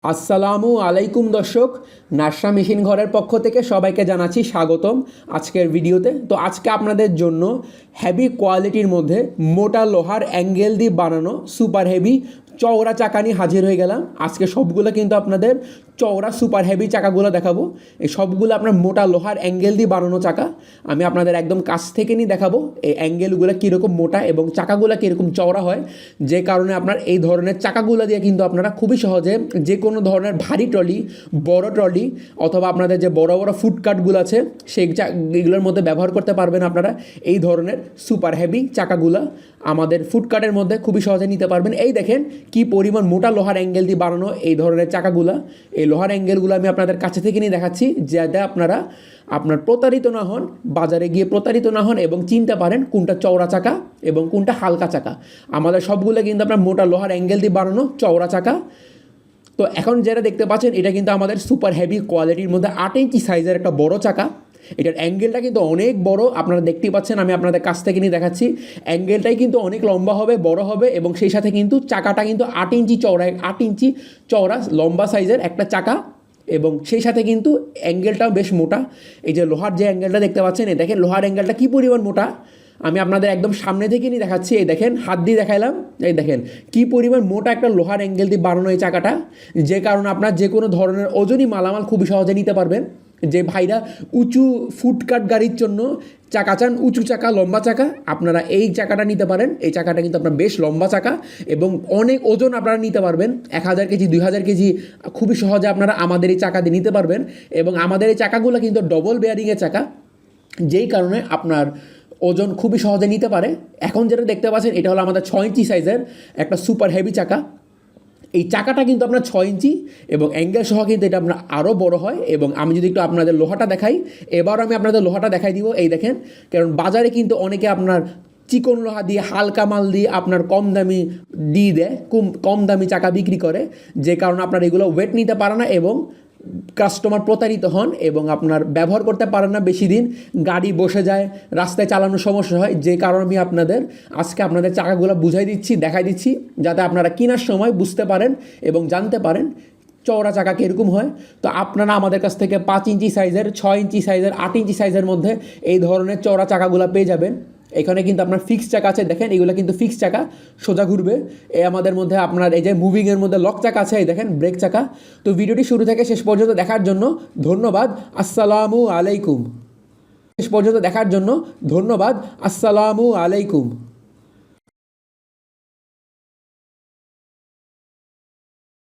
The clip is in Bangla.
আসসালামু আলাইকুম দর্শক, নাশরা মেশিন ঘরের পক্ষ থেকে সবাইকে জানাচ্ছি স্বাগতম আজকের ভিডিওতে। তো আজকে আপনাদের জন্য হেভি কোয়ালিটির মধ্যে মোটা লোহার অ্যাঙ্গেল দিয়ে বানানো সুপার হেভি চওড়া চাকা নিয়ে হাজির হয়ে গেলাম। আজকে সবগুলো কিন্তু আপনাদের চওড়া সুপার হেভি চাকাগুলো দেখাবো। এই সবগুলো আপনার মোটা লোহার অ্যাঙ্গেল দিয়ে বানানো চাকা। আমি আপনাদের একদম কাছ থেকে নিয়ে দেখাবো এই অ্যাঙ্গেলগুলো কীরকম মোটা এবং চাকাগুলো কীরকম চওড়া হয়, যে কারণে আপনার এই ধরনের চাকাগুলো দিয়ে কিন্তু আপনারা খুবই সহজে যে কোনো ধরনের ভারী ট্রলি, বড় ট্রলি অথবা আপনাদের যে বড় বড় ফুডকার্টগুলো আছে সেইগুলোর মধ্যে ব্যবহার করতে পারবেন। আপনারা এই ধরনের সুপার হেভি চাকাগুলো আমাদের ফুডকার্টের মধ্যে খুবই সহজে নিতে পারবেন। এই দেখেন কি পরিমাণ মোটা লোহার অ্যাঙ্গেল দিয়ে বানানো এই ধরনের চাকাগুলো। এই লোহার অ্যাঙ্গেলগুলো আমি আপনাদের কাছে থেকে নিয়ে দেখাচ্ছি, যাতে আপনারা প্রতারিত না হন, বাজারে গিয়ে প্রতারিত না হন এবং চিনতে পারেন কোনটা চওড়া চাকা এবং কোনটা হালকা চাকা। আমাদের সবগুলো কিন্তু আপনার মোটা লোহার অ্যাঙ্গেল দিয়ে বানানো চওড়া চাকা। তো এখন যেটা দেখতে পাচ্ছেন এটা কিন্তু আমাদের সুপার হেভি কোয়ালিটির মধ্যে 8 ইঞ্চি সাইজের একটা বড় চাকা। এটার অ্যাঙ্গেলটা কিন্তু অনেক বড়, আপনারা দেখতেই পাচ্ছেন। আমি আপনাদের কাছ থেকে নিয়ে দেখাচ্ছি, অ্যাঙ্গেলটাই কিন্তু অনেক লম্বা হবে, বড় হবে এবং সেই সাথে কিন্তু চাকাটা কিন্তু 8 ইঞ্চি চওড়া, 8 ইঞ্চি চওড়া লম্বা সাইজের একটা চাকা এবং সেই সাথে কিন্তু অ্যাঙ্গেলটাও বেশ মোটা। এই যে লোহার যে অ্যাঙ্গেলটা দেখতে পাচ্ছেন, এই দেখেন লোহার অ্যাঙ্গেলটা কী পরিমাণ মোটা। আমি আপনাদের একদম সামনে থেকে নিয়ে দেখাচ্ছি। এই দেখেন, হাত দিয়ে দেখাইলাম। এই দেখেন কী পরিমাণ মোটা একটা লোহার অ্যাঙ্গেল দিয়ে বানানো এই চাকাটা, যে কারণে আপনার যে কোনো ধরনের ওজনই মালামাল খুবই সহজে নিতে পারবেন। যে ভাইরা উঁচু ফুডকার্ট গাড়ির জন্য চাকা চান, উঁচু চাকা, লম্বা চাকা, আপনারা এই চাকাটা নিতে পারেন। এই চাকাটা কিন্তু আপনার বেশ লম্বা চাকা এবং অনেক ওজন আপনারা নিতে পারবেন। 1000 কেজি, 2000 কেজি খুবই সহজে আপনারা আমাদের এই চাকা দিয়ে নিতে পারবেন। এবং আমাদের এই চাকাগুলো কিন্তু ডবল বেয়ারিংয়ের চাকা, যেই কারণে আপনার ওজন খুবই সহজে নিতে পারে। এখন যেটা দেখতে পাচ্ছেন এটা হলো আমাদের 6 ইঞ্চি সাইজের একটা সুপার হেভি চাকা। এই চাকাটা কিন্তু আপনার 6 ইঞ্চি এবং অ্যাঙ্গেল সহ কিন্তু এটা আপনার আরও বড় হয়। এবং আমি যদি একটু আপনাদের লোহাটা দেখাই, এবার আমি আপনাদের লোহাটা দেখাই দিব। এই দেখেন, কারণ বাজারে কিন্তু অনেকে আপনার চিকন লোহা দিয়ে, হালকা মাল দিয়ে আপনার কম দামি দিয়ে দেয়, কম দামি চাকা বিক্রি করে, যে কারণে আপনার এগুলো ওয়েট নিতে পারে না এবং কাস্টমার প্রতারিত হন এবং আপনার ব্যবহার করতে পারেন না বেশি দিন, গাড়ি বসে যায়, রাস্তায় চালানোর সমস্যা হয়। যে কারণে আমি আজকে আপনাদের চাকাগুলো বুঝাই দিচ্ছি, দেখাই দিচ্ছি, যাতে আপনারা কেনার সময় বুঝতে পারেন এবং জানতে পারেন চওড়া চাকা কীরকম হয়। তো আপনারা আমাদের কাছ থেকে 5 ইঞ্চি সাইজের, 6 ইঞ্চি সাইজের, 8 ইঞ্চি সাইজের মধ্যে এই ধরনের চওড়া চাকাগুলো পেয়ে যাবেন। এখানে কিন্তু আপনার ফিক্সড চাকা আছে, দেখেন এগুলো কিন্তু ফিক্সড চাকা, সোজা ঘুরবে। আমাদের মধ্যে আপনার এই যে মুভিংয়ের মধ্যে লক চাকা আছে, এই দেখেন ব্রেক চাকা। তো ভিডিওটি শুরু থেকে শেষ পর্যন্ত দেখার জন্য ধন্যবাদ। আসসালামু আলাইকুম। শেষ পর্যন্ত দেখার জন্য ধন্যবাদ। আসসালামু আলাইকুম।